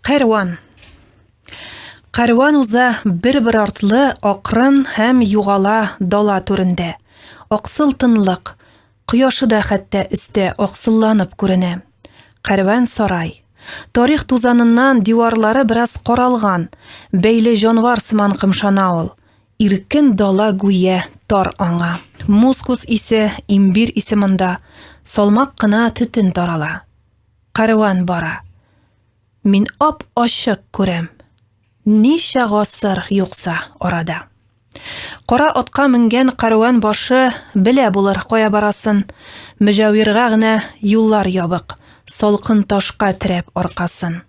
Кәрван. Кәрван уза бер-бер артлы, акрын һәм югала дала түрендә. Аксыл тынлык, кояшы да хәтта өстә аксылланып күренә. Кәрван сарай. Тарих тузаныннан диварлары бераз каралган, бәйле җанвар сыман кымшана ул. Иркен дала гүя тар аңа. Мускус исе, имбир исе монда, салмак кына төтен тарала. Кәрван бара. Мин ап-ачык күрәм. Ничә гасыр юкса арада. Кара атка менгән кәрван башы белә булыр кая барасын. Мөҗәвиргә генә юллар ябык, салкын ташка терәп аркасын.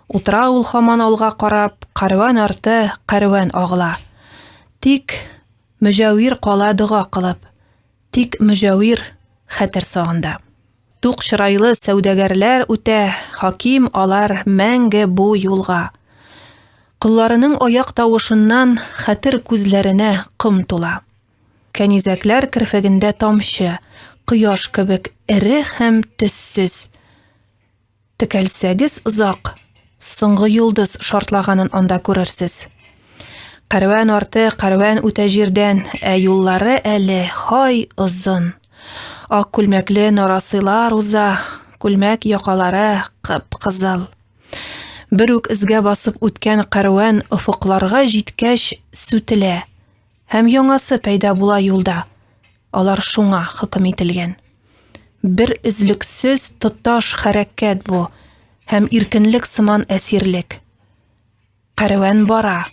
Утыра ул һаман алга карап, кәрван арты кәрван агыла. Тик мөҗәвир кала дуга кылып, тик мөҗәвир хәтер сагында. Тук чырайлы сәүдәгәрләр үтә, хаким алар мәңге бу юлга. Кулларының аяк тавышыннан хәтер күзләренә кым тула. Кәнизәкләр керфегендә тамчы, кояш кебек эре һәм төссез. Текәлсәгез озак, соңгы йолдыз шартлаганын анда күрерсез. Кәрван арты кәрван үтә җирдән, юллары әле хай озын. Ак күлмәкле нарасыйлар уза, күлмәк якалары кып-кызыл. Бер үк изгә басып үткән кәрван офыкларга җиткәч сүтелә, һәм яңасы пәйда була юлда. Алар шуңа хөкем ителгән. Бер үзлексез тоташ хәрәкәт бу, һәм иркенлек сыман әсирлек. Кәрван бара.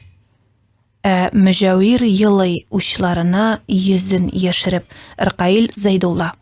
Мөҗәвир йылый учларына йөзен яшереп. Ркаил Зәйдулла.